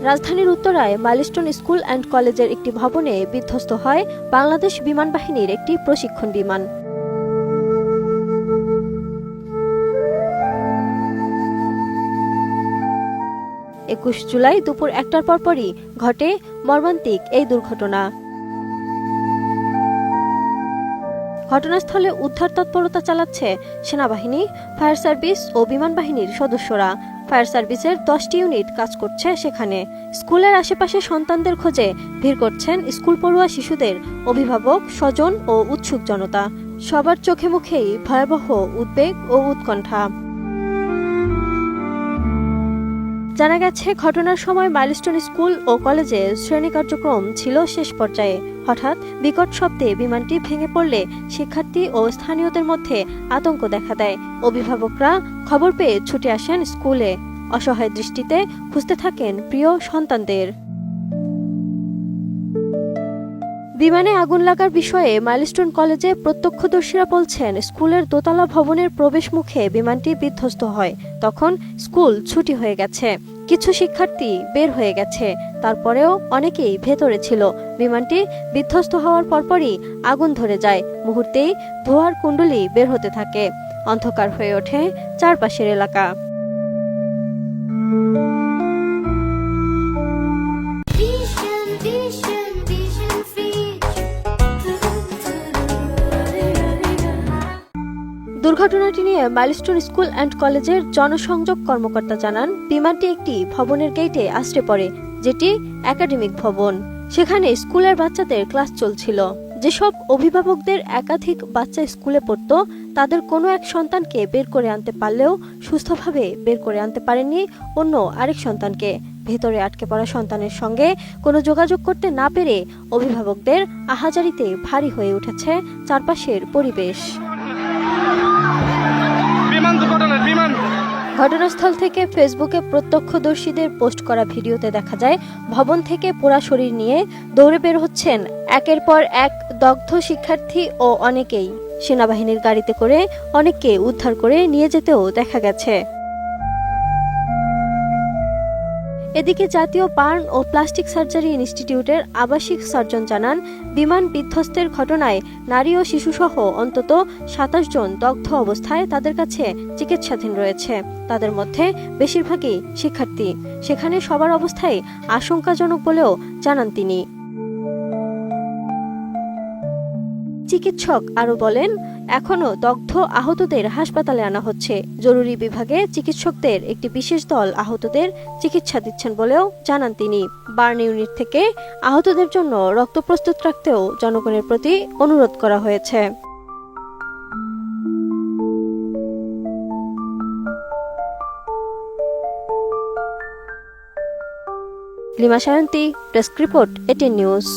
রাজধানীর উত্তরায় milestone school and কলেজের একটি ভবনে বিধ্বস্ত হয় বাংলাদেশ বিমান বাহিনীর একটি প্রশিক্ষণ বিমান। 21 জুলাই দুপুর 1টার পরপরই ঘটে মর্মান্তিক এই দুর্ঘটনা। ঘটনাস্থলে উদ্ধার তৎপরতা চালাচ্ছে সেনাবাহিনী, ফায়ার সার্ভিস ও বিমান বাহিনীর সদস্যরা। ফায়ার সার্ভিসের 10টি ইউনিট কাজ করছে সেখানে। স্কুলের আশেপাশে সন্তানদের খোঁজে ভিড় করছেন স্কুল পড়ুয়া শিশুদের অভিভাবক, স্বজন ও উৎসুক জনতা। সবার চোখে মুখেই ভয়াবহ উদ্বেগ ও উৎকণ্ঠা। জানা গেছে, ঘটনার সময় মাইলস্টোন স্কুল ও কলেজে শ্রেণী কার্যক্রম ছিল শেষ পর্যায়ে। হঠাৎ বিকট শব্দে বিমানটি ভেঙে পড়লে শিক্ষার্থী ও স্থানীয়দের মধ্যে আতঙ্ক দেখা দেয়। অভিভাবকরা খবর পেয়ে ছুটে আসেন স্কুলে, অসহায় দৃষ্টিতে খুঁজতে থাকেন প্রিয় সন্তানদের। বিমানে আগুন লাগার বিষয়ে মাইলস্টোন কলেজে প্রত্যক্ষদর্শীরা বলছেন, স্কুলের দোতলা ভবনের প্রবেশ মুখে বিমানটি বিধ্বস্ত হয়। তখন স্কুল ছুটি হয়ে গেছে, কিছু শিক্ষার্থী বের হয়ে গেছে, তারপরেও অনেকেই ভেতরে ছিল। বিমানটি বিধ্বস্ত হওয়ার পরপরই আগুন ধরে যায়। মুহূর্তেই ধোঁয়ার কুণ্ডলী বের হতে থাকে। অন্ধকার হয়ে ওঠে চারপাশের এলাকা। দুর্ঘটনাটি নিয়ে মাইলস্টোন স্কুল অ্যান্ড কলেজের জনসংযোগ কর্মকর্তা জানান, বিমানটি একটি ভবনের গেটে আছড়ে পড়ে, যেটি একাডেমিক ভবন। সেখানে স্কুলের বাচ্চাদের ক্লাস চলছিল। যেসব অভিভাবকদের একাধিক বাচ্চা স্কুলে পড়তো, তাদের কোনো এক সন্তানকে বের করে আনতে পারলেও সুস্থভাবে বের করে আনতে পারেননি অন্য আরেক সন্তানকে। ভেতরে আটকে পড়া সন্তানের সঙ্গে কোনো যোগাযোগ করতে না পেরে অভিভাবকদের আহাজারিতে ভারী হয়ে উঠেছে চারপাশের পরিবেশ। ঘটনাস্থল থেকে ফেসবুকে প্রত্যক্ষদর্শীদের পোস্ট করা ভিডিওতে দেখা যায়, ভবন থেকে পোড়া শরীর নিয়ে দৌড়ে বের হচ্ছেন একের পর এক দগ্ধ শিক্ষার্থী ও অনেকেই। সেনাবাহিনীর গাড়িতে করে অনেককে উদ্ধার করে নিয়ে যেতেও দেখা গেছে। এদিকে জাতীয় বার্ন ও প্লাস্টিক সার্জারি ইনস্টিটিউটের আবাসিক সার্জন জানান, বিমান বিধ্বস্তের ঘটনায় নারী ও শিশুসহ অন্তত 27 জন দগ্ধ অবস্থায় তাদের কাছে চিকিৎসাধীন রয়েছে। তাদের মধ্যে বেশিরভাগই শিক্ষার্থী। সেখানে সবার অবস্থাই আশঙ্কাজনক বলেও জানান তিনি। চিকিৎসক আরও বলেন, এখনও দগ্ধ আহতদের হাসপাতালে আনা হচ্ছে। জরুরি বিভাগে চিকিৎসকদের একটি বিশেষ দল আহতদের চিকিৎসা দিচ্ছেন বলেও জানান তিনি। বার্ন ইউনিট থেকে আহতদের জন্য রক্ত প্রস্তুত রাখতেও জনগণের প্রতি অনুরোধ করা হয়েছে। Lima Sayanti, desk report, ATN news.